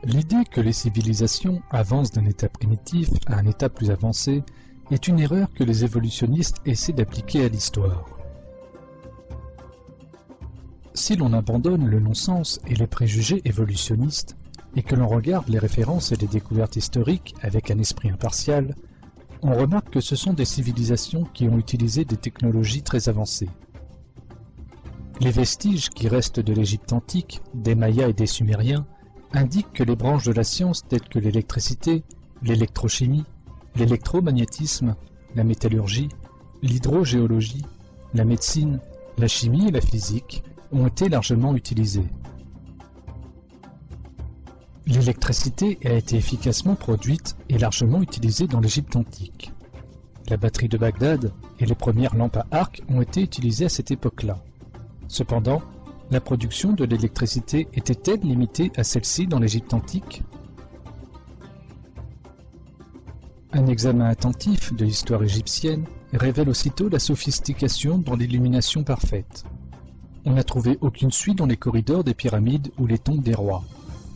L'idée que les civilisations avancent d'un état primitif à un état plus avancé est une erreur que les évolutionnistes essaient d'appliquer à l'histoire. Si l'on abandonne le non-sens et les préjugés évolutionnistes, et que l'on regarde les références et les découvertes historiques avec un esprit impartial, on remarque que ce sont des civilisations qui ont utilisé des technologies très avancées. Les vestiges qui restent de l'Égypte antique, des Mayas et des Sumériens indiquent que les branches de la science telles que l'électricité, l'électrochimie, l'électromagnétisme, la métallurgie, l'hydrogéologie, la médecine, la chimie et la physique ont été largement utilisées. L'électricité a été efficacement produite et largement utilisée dans l'Égypte antique. La batterie de Bagdad et les premières lampes à arc ont été utilisées à cette époque-là. Cependant, la production de l'électricité était-elle limitée à celle-ci dans l'Égypte antique? Un examen attentif de l'histoire égyptienne révèle aussitôt la sophistication dans l'illumination parfaite. On n'a trouvé aucune suie dans les corridors des pyramides ou les tombes des rois,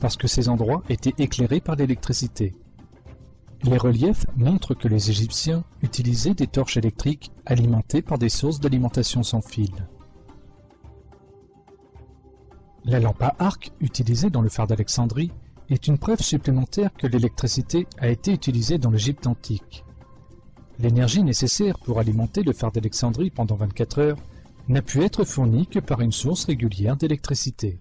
parce que ces endroits étaient éclairés par l'électricité. Les reliefs montrent que les Égyptiens utilisaient des torches électriques alimentées par des sources d'alimentation sans fil. La lampe à arc utilisée dans le phare d'Alexandrie est une preuve supplémentaire que l'électricité a été utilisée dans l'Égypte antique. L'énergie nécessaire pour alimenter le phare d'Alexandrie pendant 24 heures n'a pu être fournie que par une source régulière d'électricité.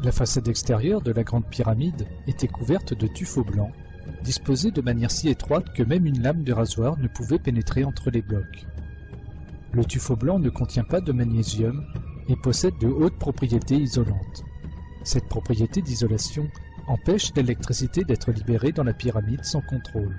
La façade extérieure de la Grande Pyramide était couverte de tuffeau blanc, disposés de manière si étroite que même une lame de rasoir ne pouvait pénétrer entre les blocs. Le tuffeau blanc ne contient pas de magnésium et possède de hautes propriétés isolantes. Cette propriété d'isolation empêche l'électricité d'être libérée dans la pyramide sans contrôle.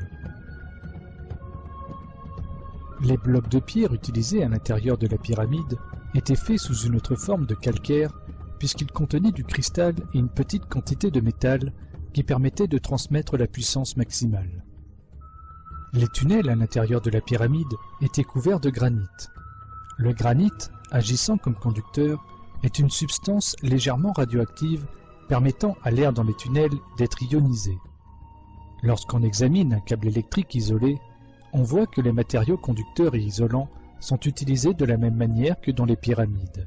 Les blocs de pierre utilisés à l'intérieur de la pyramide étaient faits sous une autre forme de calcaire puisqu'ils contenaient du cristal et une petite quantité de métal qui permettait de transmettre la puissance maximale. Les tunnels à l'intérieur de la pyramide étaient couverts de granit. Le granit, agissant comme conducteur, est une substance légèrement radioactive permettant à l'air dans les tunnels d'être ionisé. Lorsqu'on examine un câble électrique isolé, on voit que les matériaux conducteurs et isolants sont utilisés de la même manière que dans les pyramides.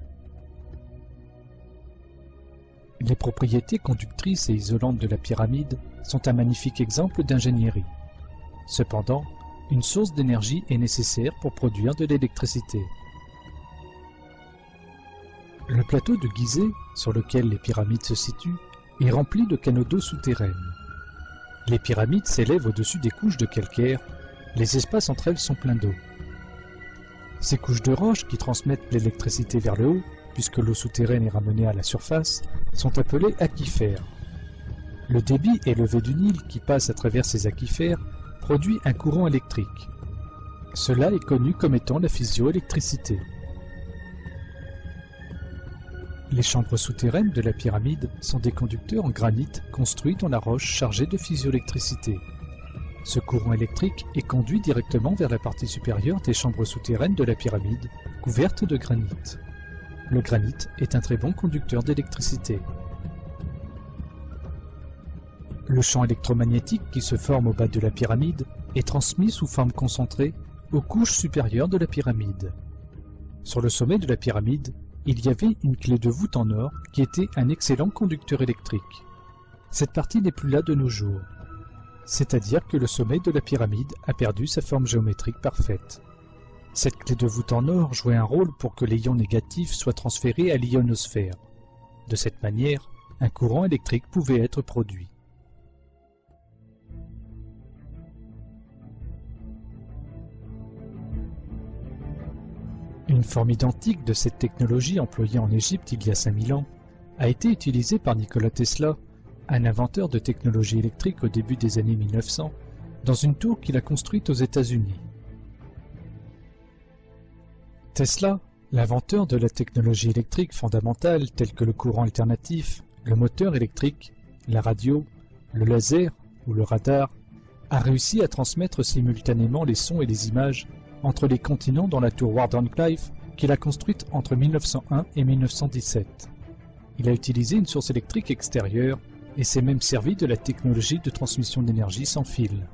Les propriétés conductrices et isolantes de la pyramide sont un magnifique exemple d'ingénierie. Cependant, une source d'énergie est nécessaire pour produire de l'électricité. Le plateau de Gizeh, sur lequel les pyramides se situent, est rempli de canaux d'eau souterraines. Les pyramides s'élèvent au-dessus des couches de calcaire, les espaces entre elles sont pleins d'eau. Ces couches de roches qui transmettent l'électricité vers le haut, puisque l'eau souterraine est ramenée à la surface, sont appelées aquifères. Le débit élevé du Nil qui passe à travers ces aquifères produit un courant électrique. Cela est connu comme étant la physioélectricité. Les chambres souterraines de la pyramide sont des conducteurs en granit construits dans la roche chargée de physioélectricité. Ce courant électrique est conduit directement vers la partie supérieure des chambres souterraines de la pyramide, couvertes de granit. Le granit est un très bon conducteur d'électricité. Le champ électromagnétique qui se forme au bas de la pyramide est transmis sous forme concentrée aux couches supérieures de la pyramide. Sur le sommet de la pyramide, il y avait une clé de voûte en or qui était un excellent conducteur électrique. Cette partie n'est plus là de nos jours, c'est-à-dire que le sommet de la pyramide a perdu sa forme géométrique parfaite. Cette clé de voûte en or jouait un rôle pour que les ions négatifs soient transférés à l'ionosphère. De cette manière, un courant électrique pouvait être produit. Une forme identique de cette technologie employée en Égypte il y a 5000 ans a été utilisée par Nikola Tesla, un inventeur de technologie électrique au début des années 1900, dans une tour qu'il a construite aux États-Unis. Tesla, l'inventeur de la technologie électrique fondamentale telle que le courant alternatif, le moteur électrique, la radio, le laser ou le radar, a réussi à transmettre simultanément les sons et les images entre les continents dans la tour Wardenclyffe qu'il a construite entre 1901 et 1917. Il a utilisé une source électrique extérieure et s'est même servi de la technologie de transmission d'énergie sans fil.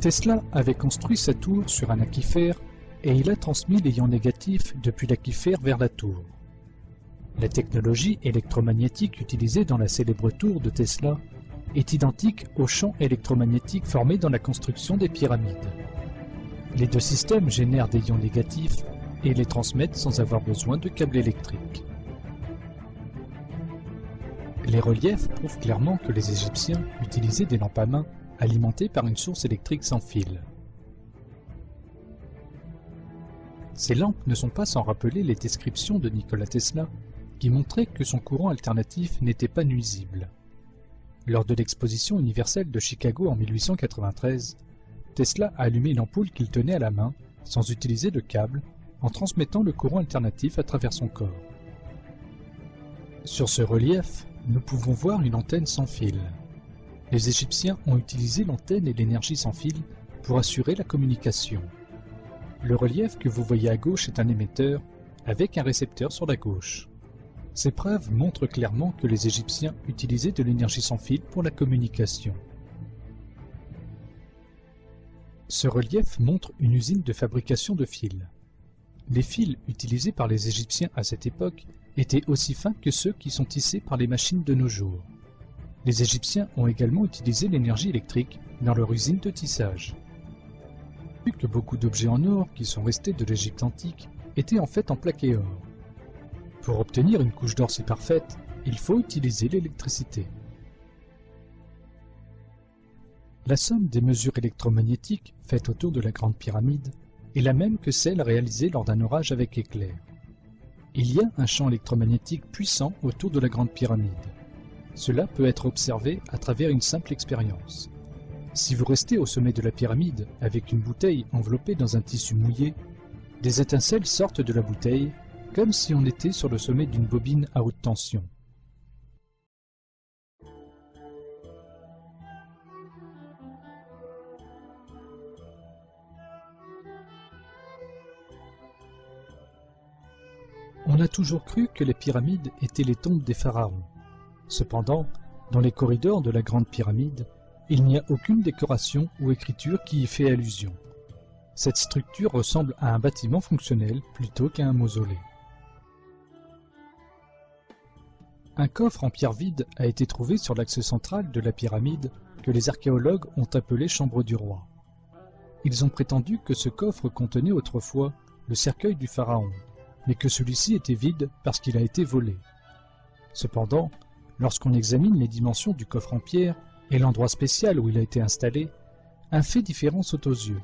Tesla avait construit sa tour sur un aquifère et il a transmis les ions négatifs depuis l'aquifère vers la tour. La technologie électromagnétique utilisée dans la célèbre tour de Tesla est identique au champ électromagnétique formé dans la construction des pyramides. Les deux systèmes génèrent des ions négatifs et les transmettent sans avoir besoin de câbles électriques. Les reliefs prouvent clairement que les Égyptiens utilisaient des lampes à main alimentées par une source électrique sans fil. Ces lampes ne sont pas sans rappeler les descriptions de Nikola Tesla qui montraient que son courant alternatif n'était pas nuisible. Lors de l'exposition universelle de Chicago en 1893, Tesla a allumé l'ampoule qu'il tenait à la main sans utiliser de câble en transmettant le courant alternatif à travers son corps. Sur ce relief, nous pouvons voir une antenne sans fil. Les Égyptiens ont utilisé l'antenne et l'énergie sans fil pour assurer la communication. Le relief que vous voyez à gauche est un émetteur avec un récepteur sur la gauche. Ces preuves montrent clairement que les Égyptiens utilisaient de l'énergie sans fil pour la communication. Ce relief montre une usine de fabrication de fils. Les fils utilisés par les Égyptiens à cette époque étaient aussi fins que ceux qui sont tissés par les machines de nos jours. Les Égyptiens ont également utilisé l'énergie électrique dans leur usine de tissage. Vu que beaucoup d'objets en or qui sont restés de l'Égypte antique étaient en fait en plaqué or. Pour obtenir une couche d'or si parfaite, il faut utiliser l'électricité. La somme des mesures électromagnétiques faites autour de la Grande Pyramide est la même que celle réalisée lors d'un orage avec éclair. Il y a un champ électromagnétique puissant autour de la Grande Pyramide. Cela peut être observé à travers une simple expérience. Si vous restez au sommet de la pyramide avec une bouteille enveloppée dans un tissu mouillé, des étincelles sortent de la bouteille comme si on était sur le sommet d'une bobine à haute tension. On a toujours cru que les pyramides étaient les tombes des pharaons. Cependant, dans les corridors de la Grande Pyramide, il n'y a aucune décoration ou écriture qui y fait allusion. Cette structure ressemble à un bâtiment fonctionnel plutôt qu'à un mausolée. Un coffre en pierre vide a été trouvé sur l'axe central de la pyramide que les archéologues ont appelé chambre du roi. Ils ont prétendu que ce coffre contenait autrefois le cercueil du pharaon, mais que celui-ci était vide parce qu'il a été volé. Cependant, lorsqu'on examine les dimensions du coffre en pierre et l'endroit spécial où il a été installé, un fait différent saute aux yeux.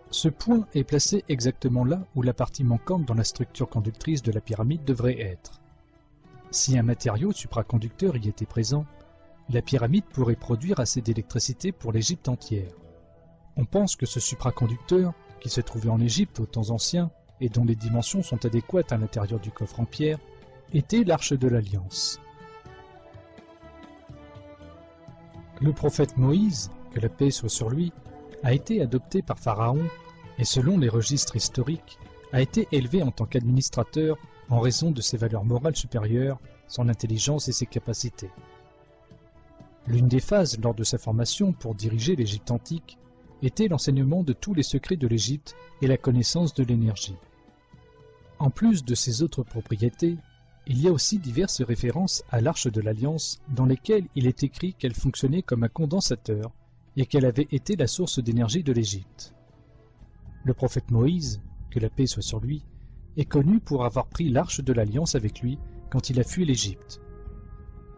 Ce point est placé exactement là où la partie manquante dans la structure conductrice de la pyramide devrait être. Si un matériau supraconducteur y était présent, la pyramide pourrait produire assez d'électricité pour l'Égypte entière. On pense que ce supraconducteur, qui se trouvait en Égypte aux temps anciens et dont les dimensions sont adéquates à l'intérieur du coffre en pierre, était l'Arche de l'Alliance. Le prophète Moïse, que la paix soit sur lui, a été adopté par Pharaon et selon les registres historiques, a été élevé en tant qu'administrateur en raison de ses valeurs morales supérieures, son intelligence et ses capacités. L'une des phases lors de sa formation pour diriger l'Égypte antique était l'enseignement de tous les secrets de l'Égypte et la connaissance de l'énergie. En plus de ses autres propriétés, il y a aussi diverses références à l'Arche de l'Alliance dans lesquelles il est écrit qu'elle fonctionnait comme un condensateur et qu'elle avait été la source d'énergie de l'Égypte. Le prophète Moïse, que la paix soit sur lui, est connu pour avoir pris l'Arche de l'Alliance avec lui quand il a fui l'Égypte.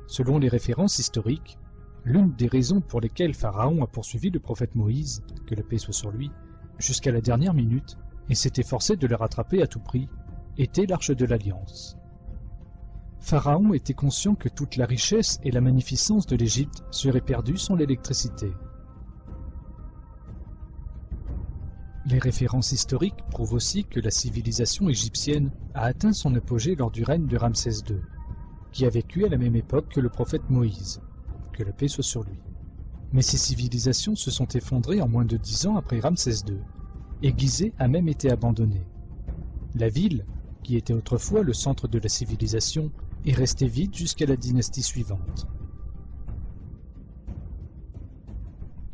Selon les références historiques, l'une des raisons pour lesquelles Pharaon a poursuivi le prophète Moïse, que la paix soit sur lui, jusqu'à la dernière minute, et s'est efforcé de le rattraper à tout prix, était l'Arche de l'Alliance. Pharaon était conscient que toute la richesse et la magnificence de l'Égypte seraient perdues sans l'électricité. Les références historiques prouvent aussi que la civilisation égyptienne a atteint son apogée lors du règne de Ramsès II, qui a vécu à la même époque que le prophète Moïse, que la paix soit sur lui. Mais ces civilisations se sont effondrées en moins de 10 ans après Ramsès II, et Gizeh a même été abandonnée. La ville, qui était autrefois le centre de la civilisation, est restée vide jusqu'à la dynastie suivante.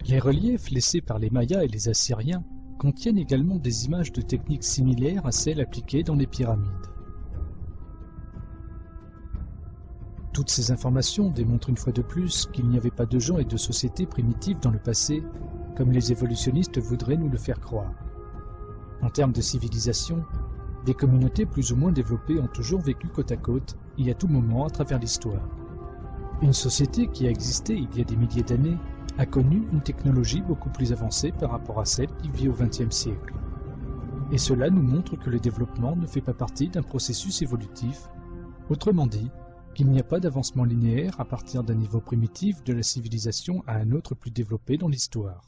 Les reliefs laissés par les Mayas et les Assyriens contiennent également des images de techniques similaires à celles appliquées dans les pyramides. Toutes ces informations démontrent une fois de plus qu'il n'y avait pas de gens et de sociétés primitives dans le passé, comme les évolutionnistes voudraient nous le faire croire. En termes de civilisation, des communautés plus ou moins développées ont toujours vécu côte à côte et à tout moment à travers l'histoire. Une société qui a existé il y a des milliers d'années a connu une technologie beaucoup plus avancée par rapport à celle qui vit au XXe siècle. Et cela nous montre que le développement ne fait pas partie d'un processus évolutif, autrement dit, qu'il n'y a pas d'avancement linéaire à partir d'un niveau primitif de la civilisation à un autre plus développé dans l'histoire.